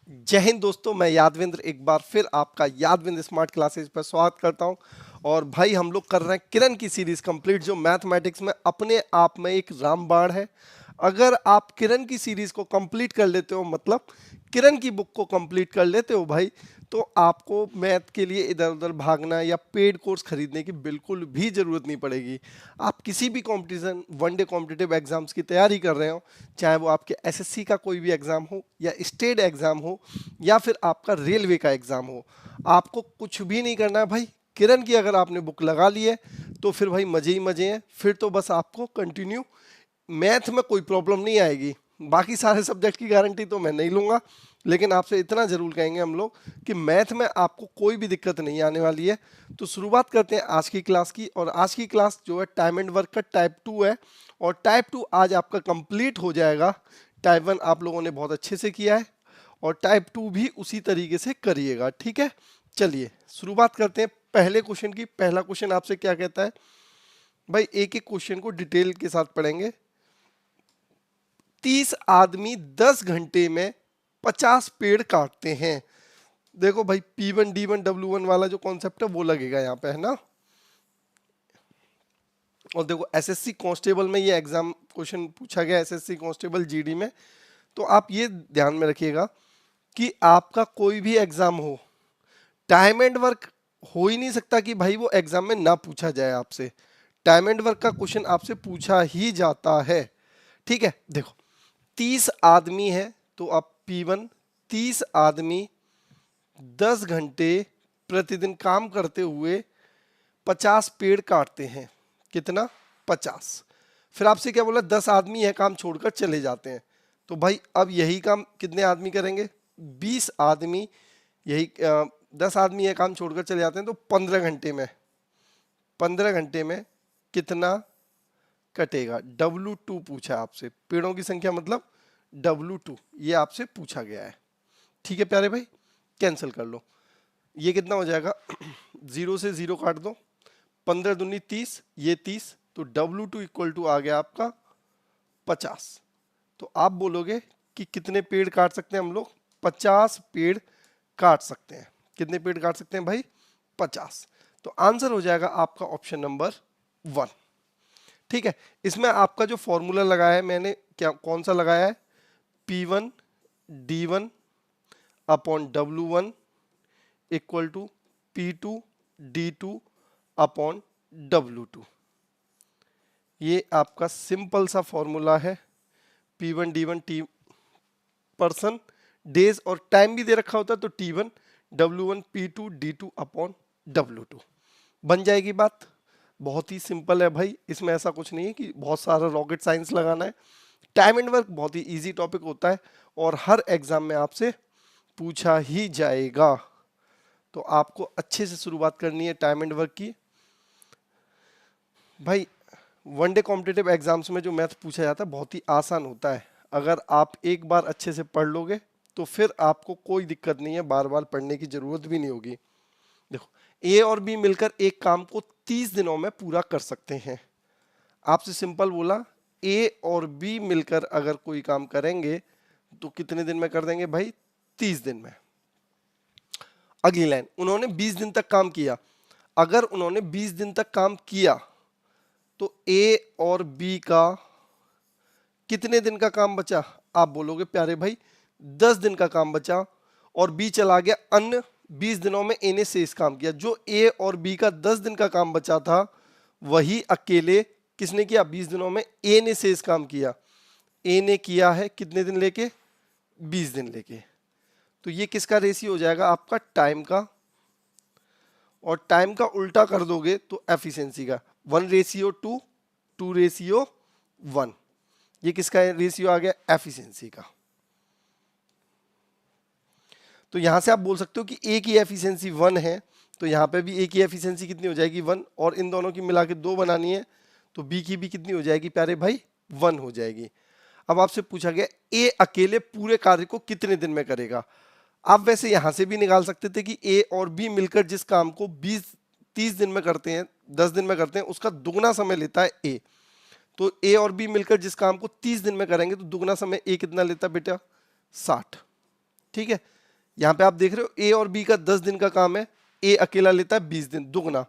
जय हिंद दोस्तों, मैं यादविंद्र एक बार फिर आपका यादविंद्र स्मार्ट क्लासेस पर स्वागत करता हूं। और भाई हम लोग कर रहे हैं किरण की सीरीज कंप्लीट, जो मैथमेटिक्स में अपने आप में एक रामबाण है। अगर आप किरण की सीरीज को कंप्लीट कर लेते हो, मतलब किरण की बुक को कंप्लीट कर लेते हो भाई, तो आपको मैथ के लिए इधर उधर भागना या पेड कोर्स खरीदने की बिल्कुल भी ज़रूरत नहीं पड़ेगी। आप किसी भी कंपटीशन, वनडे कॉम्पिटिटिव एग्जाम्स की तैयारी कर रहे हो, चाहे वो आपके एसएससी का कोई भी एग्ज़ाम हो या स्टेट एग्ज़ाम हो या फिर आपका रेलवे का एग्ज़ाम हो, आपको कुछ भी नहीं करना है भाई। किरण की अगर आपने बुक लगा ली है तो फिर भाई मज़े ही मज़े हैं। फिर तो बस आपको कंटिन्यू, मैथ में कोई प्रॉब्लम नहीं आएगी। बाकी सारे सब्जेक्ट की गारंटी तो मैं नहीं लूँगा, लेकिन आपसे इतना ज़रूर कहेंगे हम लोग कि मैथ में आपको कोई भी दिक्कत नहीं आने वाली है। तो शुरुआत करते हैं आज की क्लास की। और आज की क्लास जो है टाइम एंड वर्क का टाइप 2 है, और टाइप 2 आज आपका कंप्लीट हो जाएगा। टाइप 1 आप लोगों ने बहुत अच्छे से किया है और टाइप 2 भी उसी तरीके से करिएगा, ठीक है। चलिए शुरुआत करते हैं पहले क्वेश्चन की। पहला क्वेश्चन आपसे क्या कहता है भाई, एक एक क्वेश्चन को डिटेल के साथ पढ़ेंगे। 30 आदमी 10 घंटे में 50 पेड़ काटते हैं। देखो भाई, P1 D1 W1 वाला जो कॉन्सेप्ट है वो लगेगा यहाँ पे, है ना। और देखो एसएससी कांस्टेबल में ये एग्जाम क्वेश्चन पूछा गया, एसएससी कांस्टेबल जीडी में। तो आप ये ध्यान में रखिएगा कि आपका कोई भी एग्जाम हो, टाइम एंड वर्क हो ही नहीं सकता कि भाई वो एग्जाम में ना पूछा जाए आपसे। टाइम एंड वर्क का क्वेश्चन आपसे पूछा ही जाता है, ठीक है। देखो 30 आदमी है तो आप P1, 30 आदमी 10 घंटे प्रतिदिन काम करते हुए 50 पेड़ काटते हैं। कितना? 50। फिर आपसे क्या बोला, 10 आदमी है काम छोड़कर चले जाते हैं। तो भाई अब यही काम कितने आदमी करेंगे? 20 आदमी। यही 10 आदमी है काम छोड़कर चले जाते हैं, तो 15 घंटे में, 15 घंटे में कितना कटेगा? W2 पूछा आपसे, पेड़ों की संख्या मतलब W2, ये आपसे पूछा गया है। ठीक है प्यारे भाई, कैंसिल कर लो। ये कितना हो जाएगा? 0 से 0 काट दो, 15 दूनी 30, ये 30, तो W2 इक्वल टू आ गया आपका 50। तो आप बोलोगे कि कितने पेड़ काट सकते हैं हम लोग? 50 पेड़ काट सकते हैं। कितने पेड़ काट सकते हैं भाई? 50। तो आंसर हो जाएगा आपका ऑप्शन नंबर 1, ठीक है। इसमें आपका जो फॉर्मूला लगाया है मैंने, क्या कौन सा लगाया है? P1 D1 upon W1 equal to P2 D2 upon W2। ये आपका सिंपल सा फॉर्मूला है। P1 D1 tea person, days और टाइम भी दे रखा होता है, तो T1 W1 P2 D2 upon W2 बन जाएगी बात। बहुत ही सिंपल है भाई, इसमें ऐसा कुछ नहीं है कि बहुत सारा रॉकेट साइंस लगाना है। टाइम एंड वर्क बहुत ही इजी टॉपिक होता है और हर एग्जाम में आपसे पूछा ही जाएगा। तो आपको अच्छे से शुरुआत करनी है टाइम एंड वर्क की। भाई वनडे कॉम्पिटिटिव एग्जाम्स में जो मैथ पूछा जाता है बहुत ही आसान होता है। अगर आप एक बार अच्छे से पढ़ लोगे तो फिर आपको कोई दिक्कत नहीं है, बार बार पढ़ने की जरूरत भी नहीं होगी। देखो, ए और बी मिलकर एक काम को 30 दिनों में पूरा कर सकते हैं। आपसे सिंपल बोला, ए और बी मिलकर अगर कोई काम करेंगे तो कितने दिन में कर देंगे भाई? 30 दिन में। अगली लाइन, उन्होंने 20 दिन तक काम किया। अगर उन्होंने 20 दिन तक काम किया तो ए और बी का कितने दिन का काम बचा? आप बोलोगे प्यारे भाई 10 दिन का काम बचा, और बी चला गया अन्य 20 दिनों में ए ने शेष काम किया। जो ए और बी का 10 दिन का काम बचा था वही अकेले किसने किया? 20 दिनों में ए ने शेष काम किया। ए ने किया है कितने दिन लेके? 20 दिन लेके। तो ये किसका रेशियो हो जाएगा? आपका टाइम का। और टाइम का उल्टा कर दोगे तो एफिशिएंसी का। 1:2, 2:1। ये किसका रेशियो आ गया? एफिशिएंसी का। तो यहां से आप बोल सकते हो कि ए की एफिशिएंसी 1 है, तो यहां पे भी ए की एफिशिएंसी कितनी हो जाएगी? 1। और इन दोनों की मिला के 2 बनानी है, तो बी की भी कितनी हो जाएगी प्यारे भाई? 1 हो जाएगी। अब आपसे पूछा गया ए अकेले पूरे कार्य को कितने दिन में करेगा। आप वैसे यहां से भी निकाल सकते थे कि ए और बी मिलकर जिस काम को 30 दिन में करते हैं, 10 दिन में करते हैं, उसका दुगना समय लेता है ए। तो ए और बी मिलकर जिस काम को 30 दिन में करेंगे तो दुगना समय ए कितना लेता है बेटा? 60। ठीक है, यहाँ पे आप देख रहे हो ए और बी का 10 दिन का काम है, ए अकेला लेता है 20 दिन, दुगना।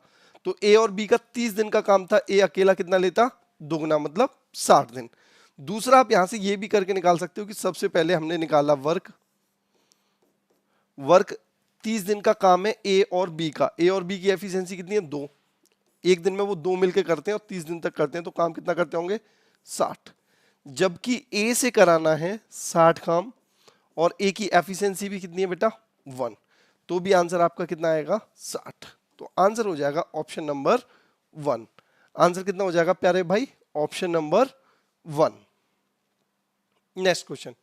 तो ए और बी का 30 दिन का काम था, ए अकेला कितना लेता, दुगना, मतलब 60 दिन। दूसरा आप यहां से ये भी करके निकाल सकते हो कि सबसे पहले हमने निकाला वर्क 30 दिन का काम है ए और बी का, ए और बी की एफिशिएंसी कितनी है, 2। एक दिन में वो 2 मिलकर करते हैं और 30 दिन तक करते हैं, तो काम कितना करते होंगे, 60। जबकि ए से कराना है 60 काम और ए की एफिशिएंसी भी कितनी है बेटा, 1, तो भी आंसर आपका कितना आएगा, 60। तो आंसर हो जाएगा ऑप्शन नंबर 1। आंसर कितना हो जाएगा प्यारे भाई, ऑप्शन नंबर 1। नेक्स्ट क्वेश्चन,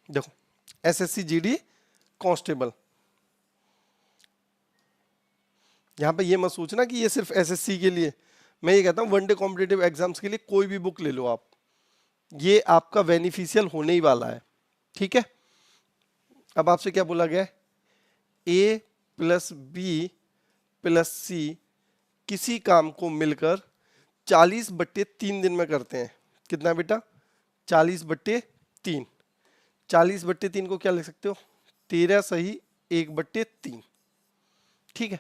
देखो एसएससी जीडी कांस्टेबल। यहां पे ये मत सोचना कि ये सिर्फ एसएससी के लिए, मैं ये कहता हूं वनडे कॉम्पिटिटिव एग्जाम्स के लिए कोई भी बुक ले लो आप, ये आपका बेनिफिशियल होने ही वाला है, ठीक है। अब आपसे क्या बोला गया है, ए प्लस बी प्लस सी किसी काम को मिलकर 40/3 दिन में करते हैं। कितना बेटा, 40/3। 40/3 को क्या लिख सकते हो, 13 सही 1/3, ठीक है।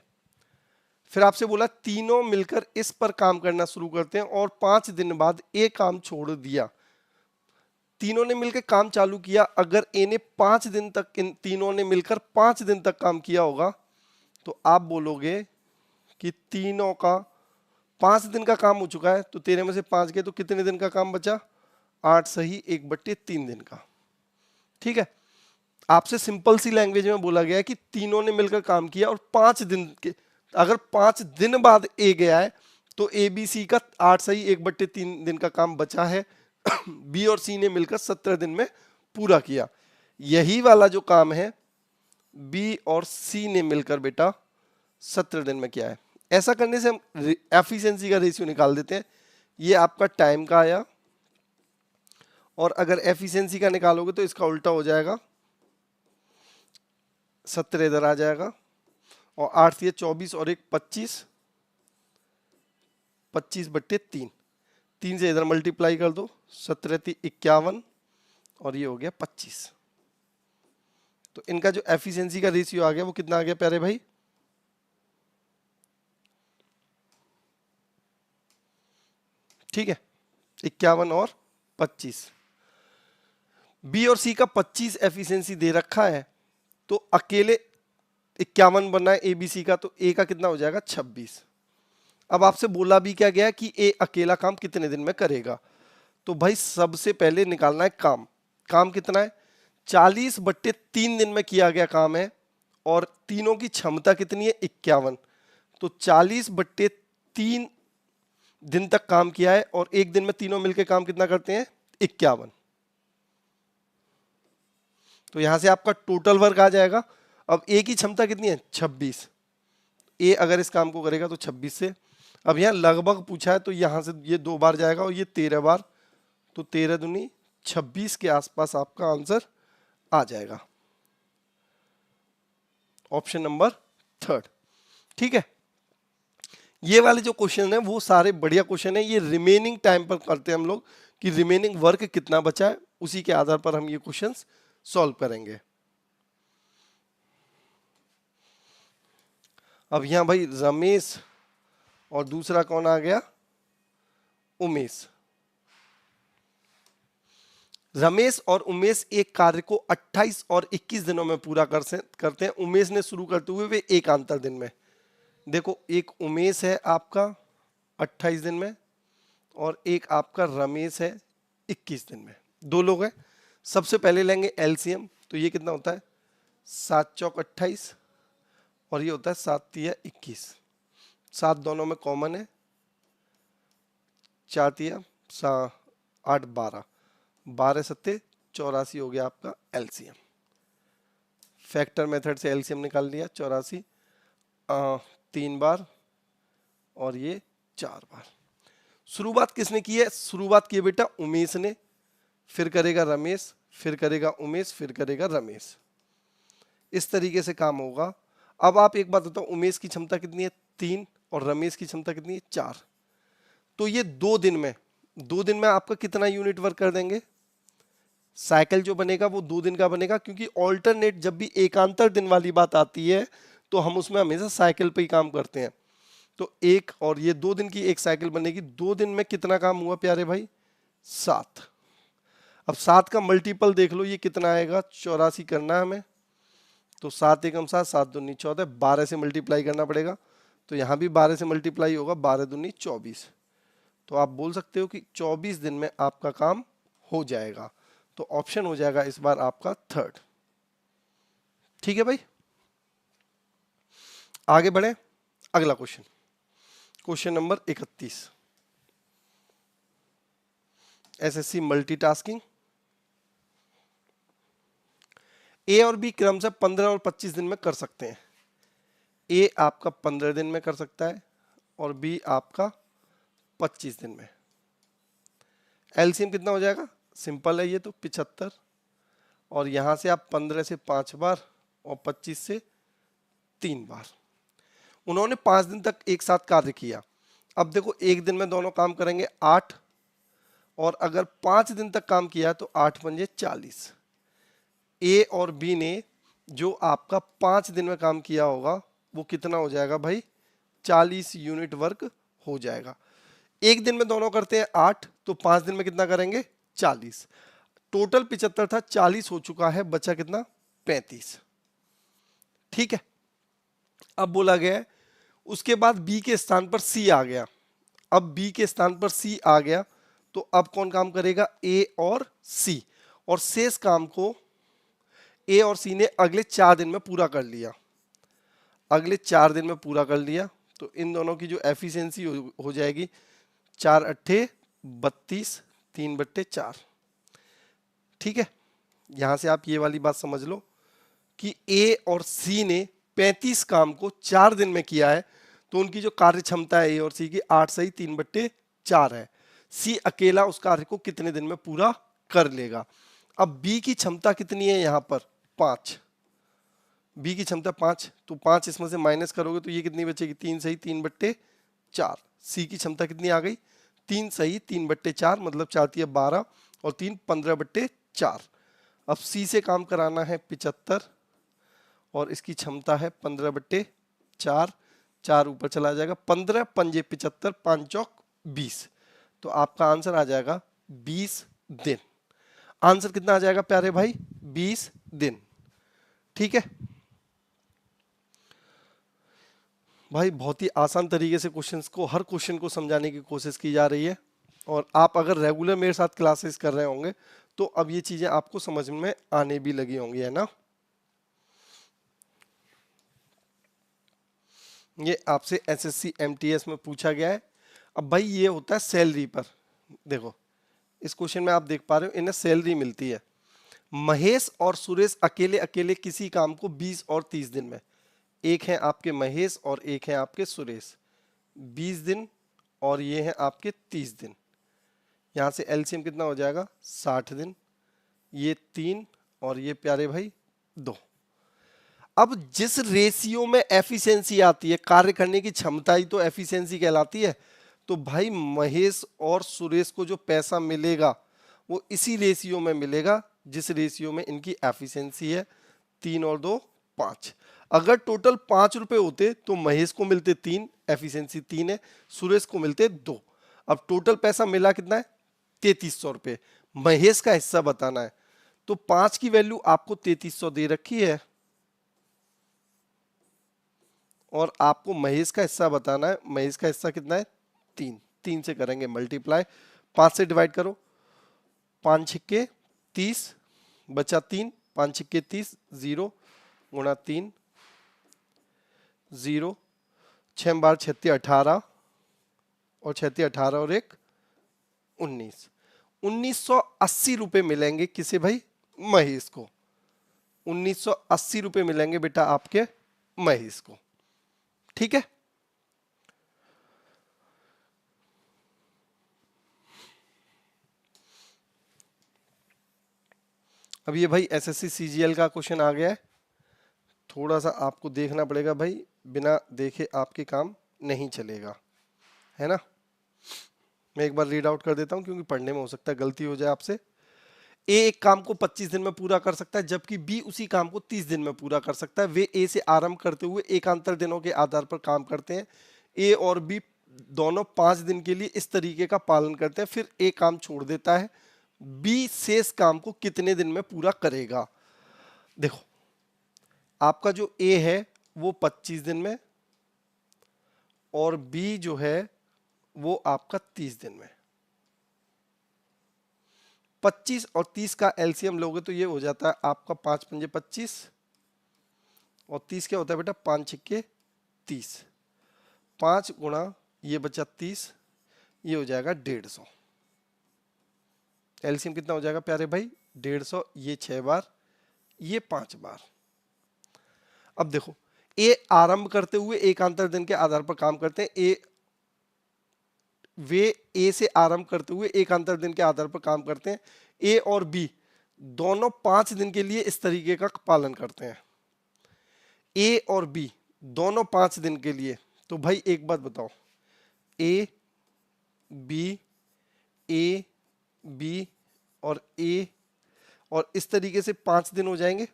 फिर आपसे बोला तीनों मिलकर इस पर काम करना शुरू करते हैं और 5 दिन बाद ए काम छोड़ दिया। तीनों ने मिलकर काम चालू किया, अगर ए ने 5 दिन तक, इन तीनों ने मिलकर 5 दिन तक काम किया होगा, तो आप बोलोगे कि तीनों का 5 दिन का काम हो चुका है, तो 13 में से 5 गए तो कितने दिन का काम बचा, 8 सही 1/3 दिन का, ठीक है। आपसे सिंपल सी लैंग्वेज में बोला गया है कि तीनों ने मिलकर काम किया और 5 दिन के, अगर 5 दिन बाद ए गया है तो ए बी सी का 8 सही 1/3 दिन का काम बचा है, बी और सी ने मिलकर 17 दिन में पूरा किया। यही वाला जो काम है बी और सी ने मिलकर बेटा 17 दिन में किया है। ऐसा करने से हम एफिशिएंसी का रेशियो निकाल देते हैं। ये आपका टाइम का आया, और अगर एफिशिएंसी का निकालोगे तो इसका उल्टा हो जाएगा, 17 इधर आ जाएगा और 8 ये 24 और 1 25, 25/3, 3 से इधर मल्टीप्लाई कर दो, 17 × 51 और ये हो गया 25। तो इनका जो एफिशिएंसी का रेशियो आ गया वो कितना आ गया प्यारे भाई, ठीक है, 51 और 25। बी और सी का 25 एफिशिएंसी दे रखा है, तो अकेले 51 बनना है ए बी सी का, तो ए का कितना हो जाएगा 26। अब आपसे बोला भी क्या गया कि ए अकेला काम कितने दिन में करेगा, तो भाई सबसे पहले निकालना है काम। काम कितना है, 40/3 दिन में किया गया काम है और तीनों की क्षमता कितनी है 51, तो 40/3 दिन तक काम किया है और एक दिन में तीनों मिलकर काम कितना करते हैं 51। तो यहां से आपका टोटल वर्क आ जाएगा। अब ए की क्षमता कितनी है 26, ए अगर इस काम को करेगा तो 26 से, अब यहां लगभग पूछा है तो यहां से ये 2 बार जाएगा और ये 13 बार, तो 13 दूनी 26 के आसपास आपका आंसर आ जाएगा, ऑप्शन नंबर 3, ठीक है। ये वाले जो क्वेश्चन है वो सारे बढ़िया क्वेश्चन है, ये रिमेनिंग टाइम पर करते हैं हम लोग कि रिमेनिंग वर्क कितना बचा है, उसी के आधार पर हम ये क्वेश्चंस सॉल्व करेंगे। अब यहां भाई रमेश और दूसरा कौन आ गया, उमेश। रमेश और उमेश एक कार्य को 28 और 21 दिनों में पूरा करते हैं। उमेश ने शुरू करते हुए वे एक अंतर दिन में। देखो एक उमेश है आपका 28 दिन में और एक आपका रमेश है 21 दिन में, 2 लोग हैं। सबसे पहले लेंगे एलसीएम, तो ये कितना होता है 7 चौक 28 और ये होता है 7 तिया 21, 7 दोनों में कॉमन है, 4 तिया 8 12, 12 सत्ते 84 हो गया आपका एलसीएम। फैक्टर मेथड से एलसीएम निकाल लिया, 84 3 बार और ये 4 बार। शुरुआत किसने की है, शुरुआत की है बेटा उमेश ने, फिर करेगा रमेश, फिर करेगा उमेश, फिर करेगा रमेश। इस तरीके से काम होगा। अब आप एक बात बताओ, उमेश की क्षमता कितनी है 3 और रमेश की क्षमता कितनी है 4, तो ये 2 दिन में 2 दिन में आपका कितना यूनिट वर्क कर देंगे? साइकिल जो बनेगा वो 2 दिन का बनेगा, क्योंकि ऑल्टरनेट जब भी एकांतर दिन वाली बात आती है तो हम उसमें हमेशा साइकिल पे ही काम करते हैं। तो एक और ये 2 दिन की एक साइकिल बनेगी। 2 दिन में कितना काम हुआ प्यारे भाई? 7। अब 7 का मल्टीपल देख लो, ये कितना आएगा? 84 करना है हमें। तो 7 एकम 7, 7 दूनी 14, 12 से मल्टीप्लाई करना पड़ेगा। तो यहाँ भी 12 से मल्टीप्लाई होगा, 12 दूनी 24। तो आप बोल सकते हो कि 24 दिन में आपका काम हो जाएगा। तो ऑप्शन हो जाएगा इस बार आपका थर्ड। ठीक है भाई, आगे बढ़े। अगला question, question number 31, SSC multitasking. A और बी क्रमशः 15 और 25 दिन में कर सकते हैं। ए आपका 15 दिन में कर सकता है और बी आपका 25 दिन में। एलसीएम कितना हो जाएगा? सिंपल है ये तो, 75। और यहां से आप 15 से 5 बार और 25 से 3 बार। उन्होंने 5 दिन तक एक साथ कार्य किया। अब देखो, एक दिन में दोनों काम करेंगे 8, और अगर 5 दिन तक काम किया तो 8 पंजे 40। ए और बी ने जो आपका 5 दिन में काम किया होगा वो कितना हो जाएगा भाई? 40 यूनिट वर्क हो जाएगा। एक दिन में दोनों करते हैं 8, तो 5 दिन में कितना करेंगे? 40। टोटल 75 था, 40 हो चुका है, बचा कितना? 35। ठीक है, अब बोला गया है उसके बाद बी के स्थान पर सी आ गया। अब बी के स्थान पर सी आ गया तो अब कौन काम करेगा? ए और सी। और शेष काम को ए और सी ने अगले 4 दिन में पूरा कर लिया। अगले 4 दिन में पूरा कर लिया तो इन दोनों की जो एफिशिएंसी हो जाएगी 4 अट्ठे 32, 3/4। ठीक है, यहां से आप ये वाली बात समझ लो कि ए और सी ने 35 काम को 4 दिन में किया है, तो उनकी जो कार्य क्षमता है ए और सी की 8 सही 3/4 है। सी अकेला उस कार्य को कितने दिन में पूरा कर लेगा? अब बी की क्षमता कितनी है? यहां पर 5। बी की क्षमता 5, तो 5 इसमें से माइनस करोगे तो ये कितनी बचेगी? 3 सही 3/4। सी की क्षमता कितनी आ गई? 3 सही 3/4, मतलब 4 12 और 3 15/4। अब सी से काम कराना है 75 और इसकी क्षमता है 15/4। 4 ऊपर चला जाएगा, 15 पंजे 75, 5 चौक 20। तो आपका आंसर आ जाएगा 20 दिन। आंसर कितना आ जाएगा प्यारे भाई? 20 दिन। ठीक है भाई, बहुत ही आसान तरीके से क्वेश्चंस को, हर क्वेश्चन को समझाने की कोशिश की जा रही है। और आप अगर रेगुलर मेरे साथ क्लासेस कर रहे होंगे तो अब ये चीजें आपको समझ में आने भी लगी होंगी, है ना। ये आपसे एसएससी एमटीएस में पूछा गया है। अब भाई ये होता है सैलरी पर। देखो इस क्वेश्चन में आप देख पा रहे हो, इन्हें सैलरी मिलती है। महेश और सुरेश अकेले अकेले किसी काम को 20 और 30 दिन में, एक है आपके महेश और एक है आपके सुरेश, 20 दिन और ये है आपके 30 दिन। यहां से एलसीएम कितना हो जाएगा? 60 दिन। ये 3 और ये प्यारे भाई 2। अब जिस रेशियो में एफिशिएंसी आती है, कार्य करने की क्षमता ही तो एफिशिएंसी कहलाती है। तो भाई महेश और सुरेश को जो पैसा मिलेगा वो इसी रेशियो में मिलेगा जिस रेशियो में इनकी एफिशिएंसी है। 3 और 2 5। अगर टोटल 5 रुपए होते तो महेश को मिलते 3, एफिशिएंसी 3 है, सुरेश को मिलते 2। अब टोटल पैसा मिला कितना है? 3300 रुपए। महेश का हिस्सा बताना है तो 5 की वैल्यू आपको 3300 दे रखी है और आपको महेश का हिस्सा बताना है। महेश का हिस्सा कितना है? 3। 3 से करेंगे मल्टीप्लाई, 5 से डिवाइड करो, 5 छिक्के 30 बचा 3, 5 छिक्के 30, 0 गुणा 3 0, 6 बार 36 18 और 36 18 और 1 19। 1980 रुपए मिलेंगे किसे भाई? महेश को। 1980 रुपए मिलेंगे बेटा आपके महेश को। ठीक है, अब ये भाई एसएससी सीजीएल का क्वेश्चन आ गया है। थोड़ा सा आपको देखना पड़ेगा भाई, बिना देखे आपके काम नहीं चलेगा, है ना। मैं एक बार रीड आउट कर देता हूं क्योंकि पढ़ने में हो सकता है गलती हो जाए आपसे। ए एक काम को 25 दिन में पूरा कर सकता है जबकि बी उसी काम को 30 दिन में पूरा कर सकता है। वे ए से आरंभ करते हुए एकांतर दिनों के आधार पर काम करते हैं। ए और बी दोनों 5 दिन के लिए इस तरीके का पालन करते हैं, फिर ए काम छोड़ देता है। बी शेष काम को कितने दिन में पूरा करेगा? देखो, आपका जो ए है वो 25 दिन में और बी जो है वो आपका 30 दिन में। 25 और 30 का एलसीएम लोगे तो ये हो जाता है आपका 5 पंजे 25 और 30 क्या होता है बेटा 5 छिक्के 30, 5 गुणा ये बचा 30, ये हो जाएगा 150। एलसीएम कितना हो जाएगा प्यारे भाई 150, ये 6 बार, ये 5 बार। अब देखो, ए आरंभ करते हुए एकांतर दिन के आधार पर काम करते हैं। वे ए से आरंभ करते हुए एकांतर दिन के आधार पर काम करते हैं। ए और बी दोनों 5 दिन के लिए इस तरीके का पालन करते हैं। ए और बी दोनों 5 दिन के लिए। तो भाई एक बात बताओ, ए बी और ए और इस तरीके से 5 दिन हो जाएंगे।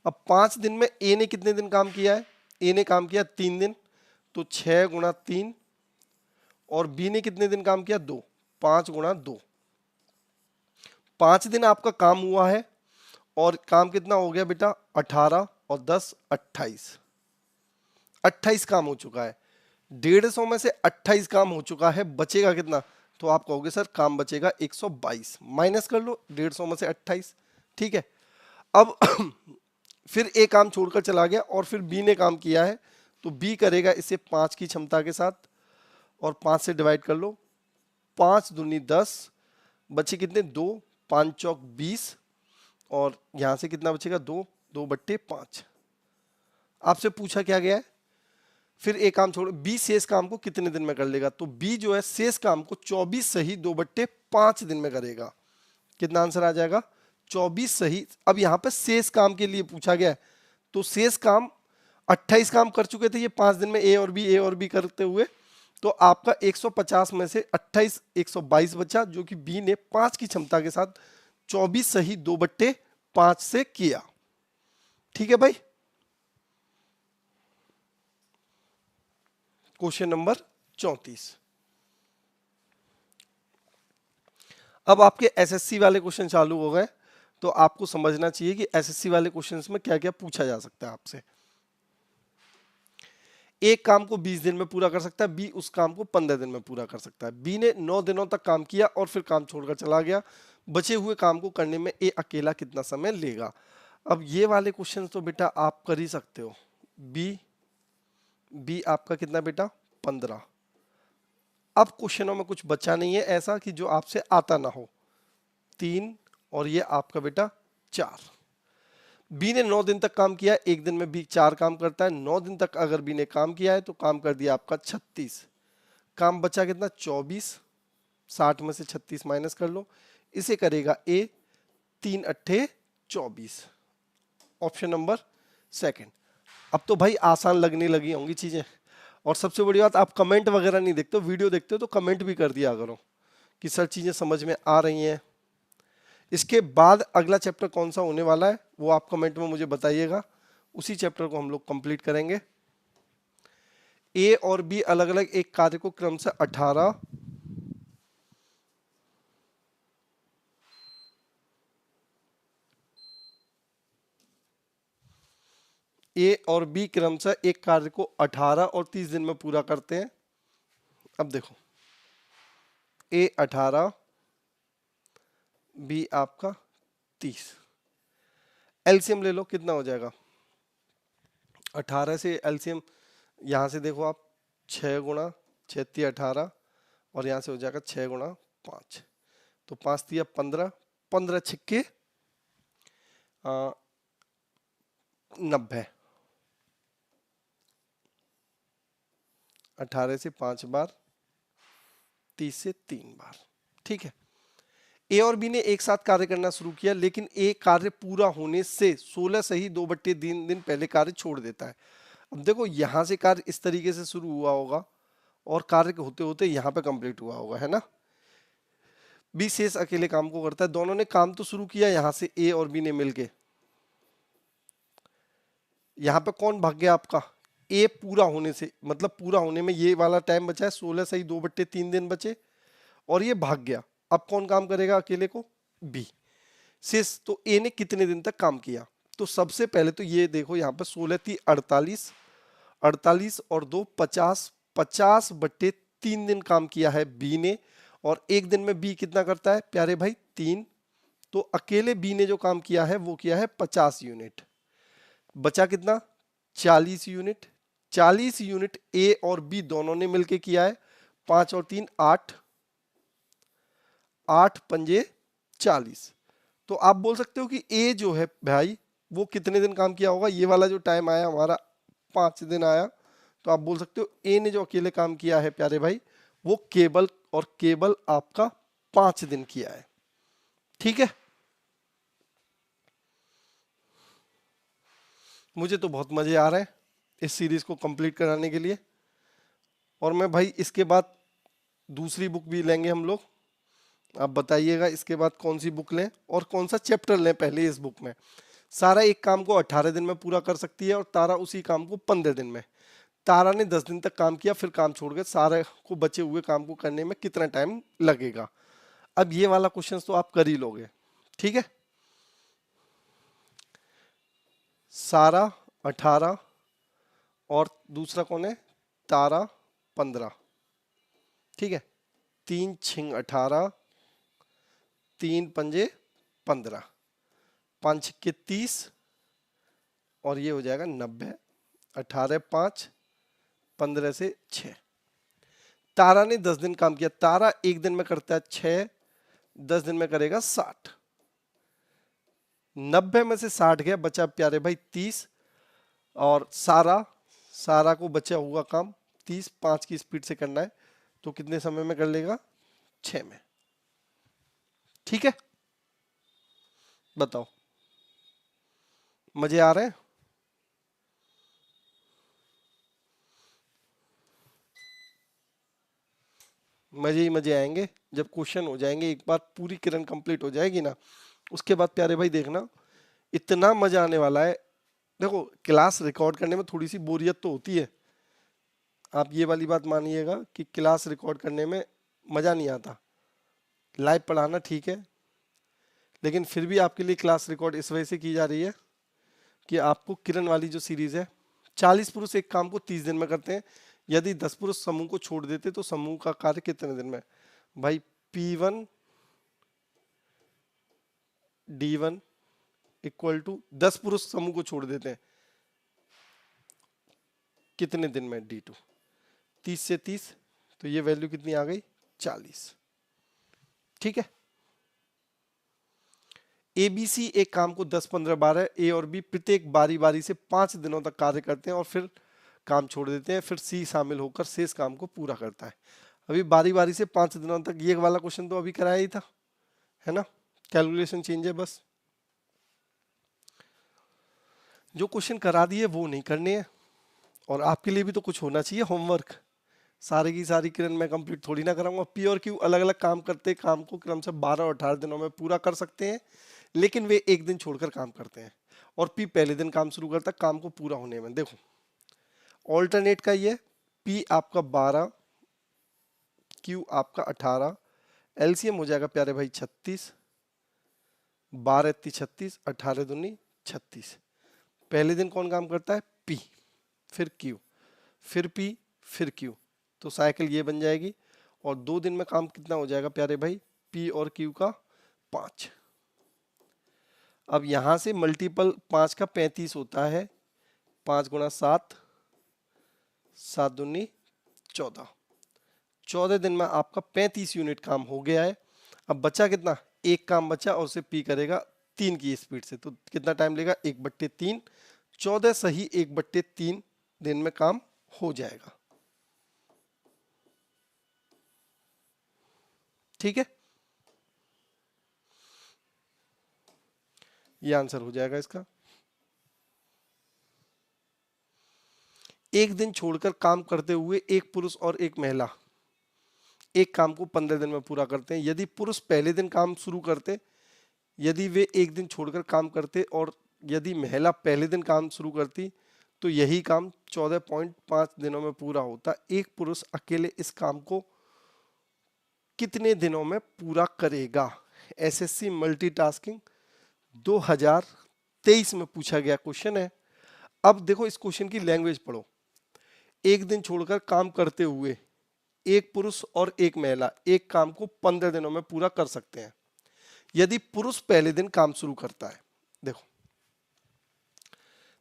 अब 5 दिन में ए ने कितने दिन काम किया है? ए ने काम किया 3 दिन, तो 6 गुणा 3, और बी ने कितने दिन काम किया 2, 5 गुणा 2। 5 दिन आपका काम हुआ है और काम कितना हो गया बेटा 18 और 10 28, 28 काम हो चुका है। 150 में से 28 काम हो चुका है, बचेगा कितना? तो आप कहोगे सर काम बचेगा 122, माइनस कर लो 150 में से 28, ठीक है। अब फिर ए काम छोड़कर चला गया और फिर बी ने काम किया है, तो बी करेगा इसे 5 की क्षमता के साथ और 5 से डिवाइड कर लो, 5 दूनी 10, बचे कितने 2, 5 चौक 20 और यहां से कितना बचेगा 2, 2/5। आपसे पूछा क्या गया है? फिर एक काम छोड़ो, बी शेष काम को कितने दिन में कर लेगा? तो बी जो है शेष काम को 24 सही 2/5 दिन में करेगा। कितना आंसर आ जाएगा? 24 सही। अब यहाँ पे शेष काम के लिए पूछा गया है, तो शेष काम 28 काम कर चुके थे ये 5 दिन में ए और बी करते हुए, तो आपका 150 में से 28 122 बचा, जो कि बी ने 5 की क्षमता के साथ 24 सही 2/5 से किया। ठीक है भाई। Question number 34। अब आपके एसएससी वाले क्वेश्चन चालू हो गए, तो आपको समझना चाहिए कि एसएससी वाले क्वेश्चंस में क्या क्या पूछा जा सकता है आपसे। एक काम को 20 दिन में पूरा कर सकता है, बी उस काम को 15 दिन में पूरा कर सकता है। बी ने 9 दिनों तक काम किया और फिर काम छोड़कर चला गया। बचे हुए काम को करने में ए अकेला कितना समय लेगा? अब ये वाले क्वेश्चन तो बेटा आप कर ही सकते हो। बी आपका कितना बेटा 15। अब क्वेश्चनों में कुछ बचा नहीं है ऐसा कि जो आपसे आता ना हो। 3 और ये आपका बेटा 4। बी ने 9 दिन तक काम किया, एक दिन में बी 4 काम करता है। 9 दिन तक अगर बी ने काम किया है तो काम कर दिया आपका 36। काम बचा कितना 24, 60 में से 36 माइनस कर लो, इसे करेगा ए 3 अट्ठे 24। Option number second. अब तो भाई आसान लगने लगी होंगी चीजें। और सबसे बड़ी बात, आप कमेंट वगैरह नहीं देखते हो, वीडियो देखते हो तो कमेंट भी कर दिया करो कि सर चीजें समझ में आ रही हैं। इसके बाद अगला चैप्टर कौन सा होने वाला है वो आप कमेंट में मुझे बताइएगा, उसी चैप्टर को हम लोग कंप्लीट करेंगे। ए और बी अलग अलग एक कार्य को क्रम से 18 ए और बी क्रम से एक कार्य को 18 और 30 दिन में पूरा करते हैं। अब देखो, ए 18, बी आपका 30। एलसीएम ले लो, कितना हो जाएगा 18 से एलसीएम, यहां से देखो आप 6 गुणा 6 × 18 और यहां से हो जाएगा 6 गुणा 5, तो 5 × 15, 15 छिक्के 90, 18 से 5 बार, 30 से 3 बार। ठीक है। ए और बी ने एक साथ कार्य करना शुरू किया, लेकिन ए कार्य पूरा होने से 16 सही 2/3 दिन पहले कार्य छोड़ देता है। अब देखो यहां से कार्य इस तरीके से शुरू हुआ होगा और कार्य के होते होते यहाँ पे कंप्लीट हुआ होगा, है ना। बी शेष अकेले काम को करता है। दोनों ने काम तो शुरू किया यहाँ से, ए और बी ने मिलके। यहाँ पे कौन भाग गया आपका, ए पूरा होने से, मतलब पूरा होने में ये वाला टाइम बचा है 16 सही 2/3 दिन बचे, और ये भाग गया। अब कौन काम करेगा अकेले को, बी शेष। तो ए ने कितने दिन तक काम किया, तो सबसे पहले तो ये देखो यहाँ पे 16 थी 48, 48 और 2 50, 50/3 दिन काम किया है बी ने। और एक दिन में बी कितना करता है प्यारे भाई, 3। तो अकेले बी ने जो काम किया है वो किया है 50 यूनिट। बचा कितना, 40 यूनिट। 40 यूनिट ए और बी दोनों ने मिलके किया है। 5 और 3 8, 8 पंजे 40। तो आप बोल सकते हो कि ए जो है भाई वो कितने दिन काम किया होगा, ये वाला जो टाइम आया हमारा 5 दिन आया। तो आप बोल सकते हो ए ने जो अकेले काम किया है प्यारे भाई वो केवल और केवल आपका 5 दिन किया है। ठीक है, मुझे तो बहुत मजे आ रहे हैं इस सीरीज को कंप्लीट कराने के लिए। और मैं भाई इसके बाद दूसरी बुक भी लेंगे हम लोग। आप बताइएगा इसके बाद कौन सी बुक लें और कौन सा चैप्टर लें पहले इस बुक में। सारा एक काम को 18 दिन में पूरा कर सकती है और तारा उसी काम को 15 दिन में। तारा ने 10 दिन तक काम किया, फिर काम छोड़ गए। सारे को बचे हुए काम को करने में कितना टाइम लगेगा। अब ये वाला क्वेश्चन तो आप कर ही लोगे, ठीक है। सारा 18 और दूसरा कौन है, तारा 15, ठीक है। 3 छिंग 18, 3 पंजे 15, 5 छिक्के 30 और ये हो जाएगा 90। 18 5 15 से 6। तारा ने 10 दिन काम किया। तारा एक दिन में करता है 6, 10 दिन में करेगा 60। 90 में से 60 गया, बचा प्यारे भाई 30। और सारा सारा को बचा हुआ काम 30 5 की स्पीड से करना है, तो कितने समय में कर लेगा, 6 में। ठीक है, बताओ मजे आ रहे हैं। मजे ही मजे आएंगे जब क्वेश्चन हो जाएंगे। एक बार पूरी किरण कंप्लीट हो जाएगी ना, उसके बाद प्यारे भाई देखना इतना मजा आने वाला है। देखो क्लास रिकॉर्ड करने में थोड़ी सी बोरियत तो होती है, आप ये वाली बात मानिएगा कि क्लास रिकॉर्ड करने में मजा नहीं आता। लाइव पढ़ाना ठीक है, लेकिन फिर भी आपके लिए क्लास रिकॉर्ड इस वजह से की जा रही है कि आपको किरण वाली जो सीरीज है, 40 पुरुष एक काम को 30 दिन में करते हैं। यदि 10 पुरुष समूह को छोड़ देते तो समूह का कार्य कितने दिन में, भाई P1 D1 इक्वल टू 10 पुरुष समूह को छोड़ देते हैं कितने दिन में, D2 30 से 30, तो ये वैल्यू कितनी आ गई, 40। ठीक है, ABC एक काम को 10 15 12 ए और बी प्रत्येक बारी बारी से 5 दिनों तक कार्य करते हैं और फिर काम छोड़ देते हैं। फिर सी शामिल होकर शेष काम को पूरा करता है। अभी बारी बारी से 5 दिनों तक, ये वाला क्वेश्चन तो अभी कराया ही था, है ना। कैलकुलेशन चेंज है बस, जो क्वेश्चन करा दिए वो नहीं करने हैं। और आपके लिए भी तो कुछ होना चाहिए होमवर्क। सारी की सारी किरण मैं कंप्लीट थोड़ी ना कराऊंगा। पी और क्यू अलग अलग काम करते, काम को क्रम से 12 और 18 दिनों में पूरा कर सकते हैं, लेकिन वे एक दिन छोड़कर काम करते हैं। और पी पहले दिन काम शुरू करता है काम को पूरा होने में। देखो ऑल्टरनेट का ये, पी आपका 12, क्यू आपका 18, एलसीएम हो जाएगा प्यारे भाई 36, 12 36, 18 दूनी 36। पहले दिन कौन काम करता है, पी, फिर क्यू, फिर पी, फिर क्यू, तो साइकिल ये बन जाएगी। और 2 दिन में काम कितना हो जाएगा प्यारे भाई, पी और क्यू का 5। अब यहां से मल्टीपल 5 का 35 होता है, 5 गुणा 7, 7 दूनी 14। 14 दिन में आपका 35 यूनिट काम हो गया है। अब बचा कितना, एक काम बचा और उसे पी करेगा 3 की स्पीड से, तो कितना टाइम लेगा, 1/3। 14 सही 1/3 दिन में काम हो जाएगा। ठीक है, ये आंसर हो जाएगा इसका। एक दिन छोड़कर काम करते हुए एक पुरुष और एक महिला एक काम को 15 दिन में पूरा करते हैं। यदि पुरुष पहले दिन काम शुरू करते, यदि वे एक दिन छोड़कर काम करते और यदि महिला पहले दिन काम शुरू करती तो यही काम 14.5 दिनों में पूरा होता। एक पुरुष अकेले इस काम को कितने दिनों में पूरा करेगा? एसएससी मल्टीटास्किंग 2023 में पूछा गया क्वेश्चन है। अब देखो इस क्वेश्चन की लैंग्वेज पढ़ो। एक दिन छोड़कर काम करते हुए एक पुरुष और एक महिला एक काम को 15 दिनों में पूरा कर सकते हैं यदि पुरुष पहले दिन काम शुरू करता है। देखो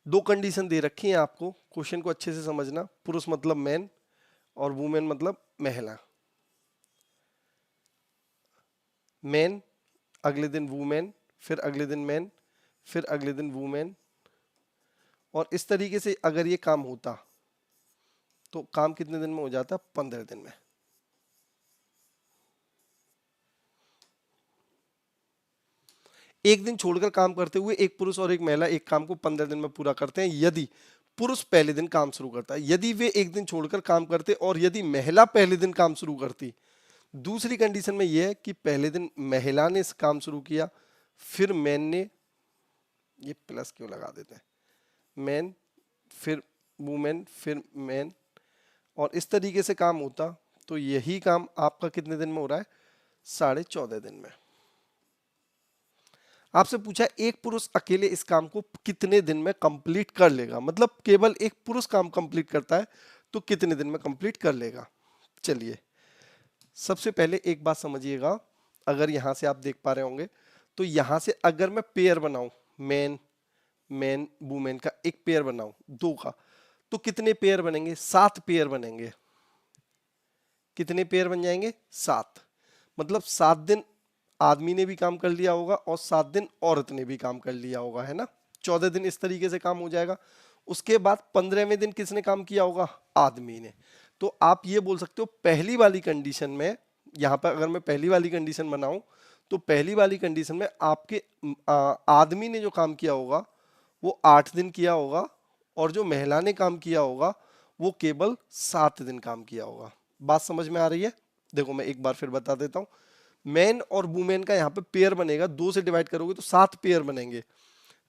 दो कंडीशन दे रखी हैं आपको, क्वेश्चन को अच्छे से समझना। पुरुष मतलब मैन और वुमेन मतलब महिला। मैन, अगले दिन वुमेन, फिर अगले दिन मैन, फिर अगले दिन वुमेन, और इस तरीके से अगर ये काम होता तो काम कितने दिन में हो जाता? 15 दिन में। एक दिन छोड़कर काम करते हुए एक पुरुष और एक महिला एक काम को 15 दिन में पूरा करते हैं यदि पुरुष पहले दिन काम शुरू करता है। यदि वे एक दिन छोड़कर काम करते और यदि महिला पहले दिन काम शुरू करती। दूसरी कंडीशन में यह है कि पहले दिन महिला ने इस काम शुरू किया, फिर मैन ने, ये प्लस क्यों लगा देते हैं, मैन फिर वुमेन फिर मैन, और इस तरीके से काम होता तो यही काम आपका कितने दिन में हो रहा है? 14.5 दिन में। आपसे पूछा एक पुरुष अकेले इस काम को कितने दिन में कंप्लीट कर लेगा, मतलब केवल एक पुरुष काम कंप्लीट करता है तो कितने दिन में कंप्लीट कर लेगा। चलिए सबसे पहले एक बात समझिएगा, अगर यहां से आप देख पा रहे होंगे तो यहां से अगर मैं पेयर बनाऊं, मैन मैन वुमेन का एक पेयर बनाऊं दो का, तो कितने पेयर बनेंगे? 7 पेयर बनेंगे। कितने पेयर बन जाएंगे? 7। मतलब 7 दिन आदमी ने भी काम कर लिया होगा और 7 दिन औरत ने भी काम कर लिया होगा, है ना। 14 दिन इस तरीके से काम हो जाएगा। उसके बाद 15वें दिन किसने काम किया होगा? आदमी ने। तो आप ये बोल सकते हो पहली वाली कंडीशन में, यहां पर अगर मैं पहली वाली कंडीशन बनाऊं तो पहली वाली कंडीशन में आपके आदमी ने जो काम किया होगा वो 8 दिन किया होगा और जो महिला ने काम किया होगा वो केवल 7 दिन काम किया होगा। बात समझ में आ रही है? देखो मैं एक बार फिर बता देता हूं। मैन और वुमेन का यहाँ पे पेयर बनेगा, 2 से डिवाइड करोगे तो 7 पेयर बनेंगे।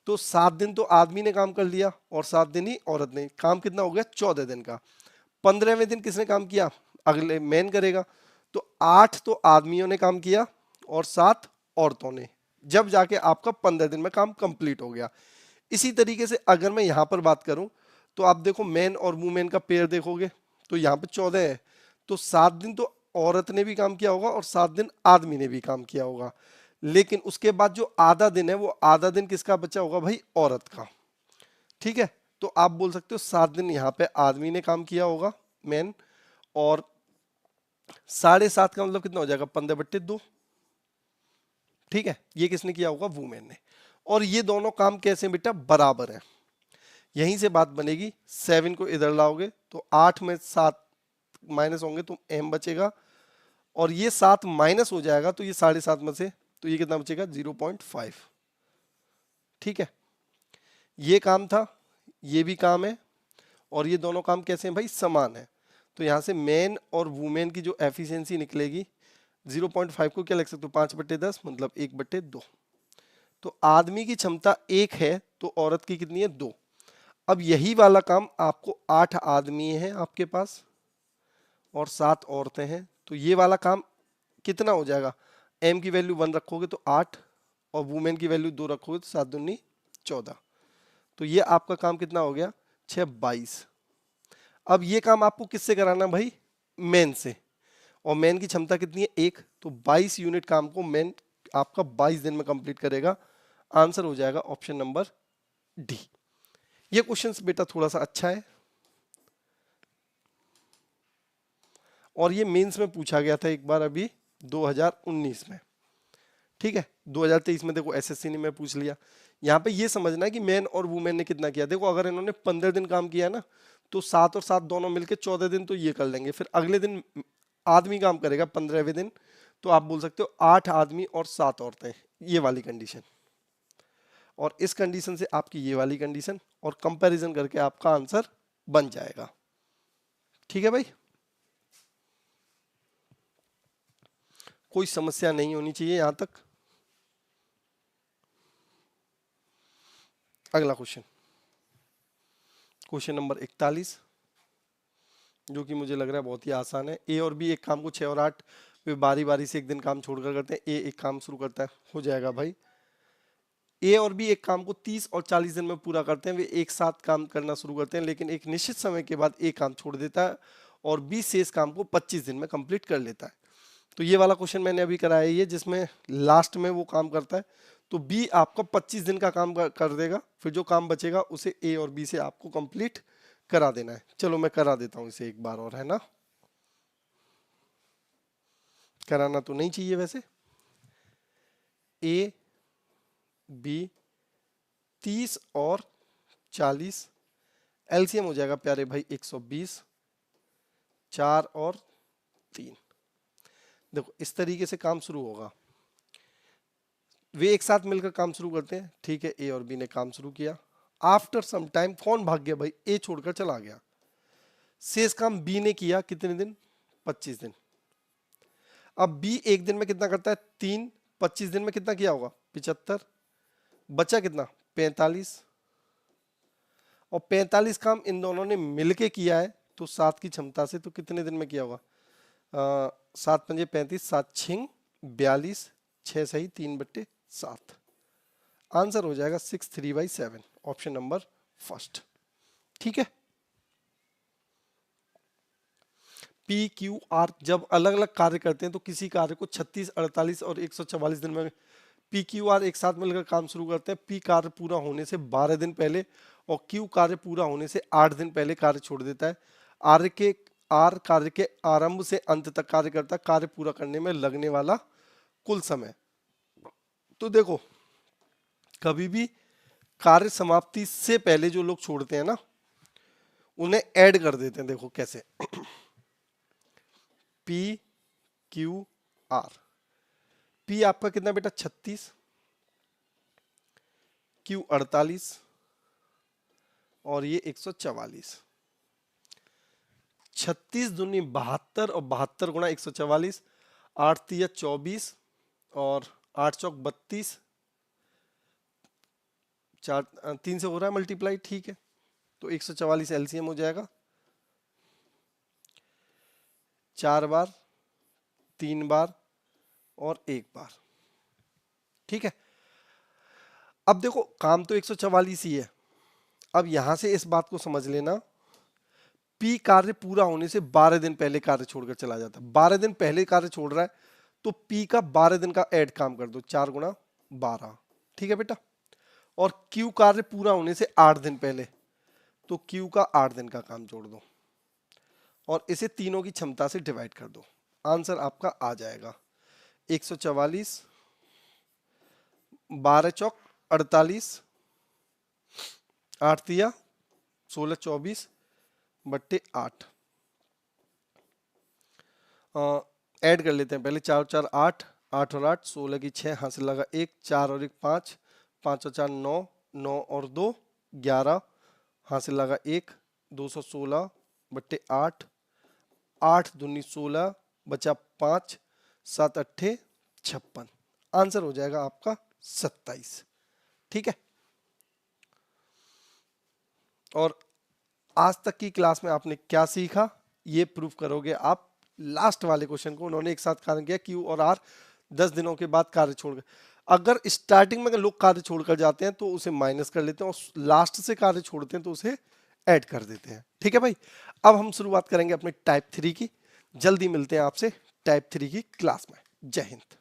तो 7 दिन तो आदमी ने काम कर लिया और 7 दिन ही औरत ने। काम कितना हो गया? 14 दिन का। 15वें दिन किसने काम किया? अगले मैन करेगा। तो 8 तो आदमियों ने काम किया और 7 औरतों ने, जब जाके आपका 15 दिन में काम कंप्लीट हो गया। इसी तरीके से अगर मैं यहां पर बात करूं तो आप देखो मैन और वुमेन का पेयर देखोगे तो यहाँ पे 14 है, तो 7 दिन तो औरत ने भी काम किया होगा और 7 दिन आदमी ने भी काम किया होगा। लेकिन उसके बाद जो आधा दिन है वो आधा दिन किसका बचा होगा भाई? औरत का। ठीक है, तो आप बोल सकते हो 7 दिन यहाँ पे आदमी ने काम किया होगा मैन, और 7.5 का मतलब कितना हो जाएगा? 15/2। ठीक है, ये किसने किया होगा? वुमेन ने। और ये दोनों काम कैसे बेटा? बराबर है। यहीं से बात बनेगी। 7 को इधर लाओगे तो 8 में 7 माइनस होंगे तो m बचेगा, और ये 7 माइनस हो जाएगा तो ये 7.5 में से तो ये कितना बचेगा? 0.5। ठीक है, ये काम था, ये भी काम है, और ये दोनों काम कैसे हैं भाई? समान है। तो यहां से मैन और वुमेन की जो एफिशिएंसी निकलेगी 0.5 को क्या लिख सकते हो? 5/10 मतलब 1/2। तो आदमी की क्षमता 1 है तो औरत की कितनी है? 2। अब यही वाला काम आपको 8 आदमी हैं आपके पास और 7 औरतें हैं, तो ये वाला काम कितना हो जाएगा? m की वैल्यू 1 रखोगे तो 8 और वुमेन की वैल्यू 2 रखोगे तो 7 दूनी 14। तो ये आपका काम कितना हो गया? 6 22। अब ये काम आपको किससे कराना भाई? मैन से, और मैन की क्षमता कितनी है? 1। तो 22 यूनिट काम को मैन आपका 22 दिन में कंप्लीट करेगा। आंसर हो जाएगा ऑप्शन नंबर डी। ये क्वेश्चन बेटा थोड़ा सा अच्छा है और ये मेंस में पूछा गया था एक बार अभी 2019 में। ठीक है, 2023 में देखो एसएससी ने मैं पूछ लिया। यहाँ पे ये समझना है कि मैन और वुमेन ने कितना किया। देखो अगर इन्होंने 15 दिन काम किया ना तो 7 और 7 दोनों मिलके 14 दिन तो ये कर लेंगे, फिर अगले दिन आदमी काम करेगा 15वें दिन, तो आप बोल सकते हो 8 आदमी और 7 औरतें, ये वाली कंडीशन। और इस कंडीशन से आपकी ये वाली कंडीशन और कंपैरिजन करके आपका आंसर बन जाएगा। ठीक है भाई, कोई समस्या नहीं होनी चाहिए यहां तक। अगला क्वेश्चन, क्वेश्चन नंबर 41, जो कि मुझे लग रहा है बहुत ही आसान है। ए और बी एक काम को 6 और 8 वे बारी बारी से एक दिन काम छोड़कर करते हैं। ए एक काम शुरू करता है, हो जाएगा भाई। ए और बी एक काम को 30 और 40 दिन में पूरा करते हैं। वे एक साथ काम करना शुरू करते हैं, लेकिन एक निश्चित समय के बाद ए काम छोड़ देता है और बी शेष काम को 25 दिन में कंप्लीट कर लेता है। तो ये वाला क्वेश्चन मैंने अभी कराया है, जिसमें लास्ट में वो काम करता है। तो बी आपका 25 दिन का काम कर देगा, फिर जो काम बचेगा उसे ए और बी से आपको कंप्लीट करा देना है। चलो मैं करा देता हूं इसे एक बार और, है ना, कराना तो नहीं चाहिए वैसे। ए बी 30 और 40, एलसीएम हो जाएगा प्यारे भाई 120, 4 और 3। देखो इस तरीके से काम शुरू होगा, वे एक साथ मिलकर काम शुरू करते हैं। ठीक है, ए और बी ने काम शुरू किया। आफ्टर सम टाइम कौन भाग गया भाई, ए छोड़कर चला गया। शेष काम बी ने किया, कितने दिन, 25 दिन। अब बी एक दिन में कितना करता है, 3, 25 दिन में कितना किया होगा, 75, बचा कितना, 45, और 45 काम इन दोनों ने मिलके किया है, तो 7 की क्षमता से, तो कितने दिन में किया होगा, 7 पंजे 35, 7 छिंग 42, 6 सही 3/7। आंसर हो जाएगा 6/3/7, ऑप्शन नंबर फर्स्ट। ठीक है, पी क्यू आर जब अलग अलग कार्य करते हैं तो किसी कार्य को 36, 48 और 144 दिन में पी क्यू आर एक साथ मिलकर काम शुरू करते हैं। पी कार्य पूरा होने से 12 दिन पहले और क्यू कार्य पूरा होने से 8 दिन पहले कार्य छोड़ देता है। आर कार्य के आरंभ से अंत तक कार्य करता है। कार्य पूरा करने में लगने वाला कुल समय, तो देखो कभी भी कार्य समाप्ति से पहले जो लोग छोड़ते हैं ना, उन्हें ऐड कर देते हैं। देखो कैसे, पी क्यू आर, पी आपका कितना बेटा 36, क्यू 48 और ये 144। 36 दूनी 72 और 72 गुणा 144, 8 तिया 24 और 8 चौक 32, 3 से हो रहा है मल्टीप्लाई। ठीक है, तो 144 एलसीएम हो जाएगा, 4 बार, 3 बार और 1 बार। ठीक है, अब देखो काम तो 144 ही है। अब यहां से इस बात को समझ लेना, पी कार्य पूरा होने से 12 दिन पहले कार्य छोड़कर चला जाता है। 12 दिन पहले कार्य छोड़ रहा है तो पी का 12 दिन का ऐड काम कर दो, 4 गुणा 12। ठीक है बेटा, और क्यू कार्य पूरा होने से 8 दिन पहले, तो क्यू का 8 दिन का काम जोड़ दो और इसे तीनों की क्षमता से डिवाइड कर दो। आंसर आपका आ जाएगा 144, 12 चौक 48, 8 तिया 16, 24 बट्टे 8। ऐड कर लेते हैं पहले, 4 और 4 8, 8 और 8 16 की 6, हासिल लगा 1, 4 और 1 5, 5 और 4 9, 9 और 2 11, हासिल लगा 1, 216 बट्टे 8, 8 दूनी 16 बचा 5, 7 अट्ठे 56। आंसर हो जाएगा आपका 27। ठीक है, और आज तक की क्लास में आपने क्या सीखा ये प्रूफ करोगे आप लास्ट वाले क्वेश्चन को। उन्होंने एक साथ कार्य किया, क्यू और आर 10 दिनों के बाद कार्य छोड़ गए। अगर स्टार्टिंग में लोग कार्य छोड़कर जाते हैं तो उसे माइनस कर लेते हैं, और लास्ट से कार्य छोड़ते हैं तो उसे ऐड कर देते हैं। ठीक है भाई, अब हम शुरुआत करेंगे अपने टाइप 3 की। जल्दी मिलते हैं आपसे टाइप 3 की क्लास में। जय हिंद।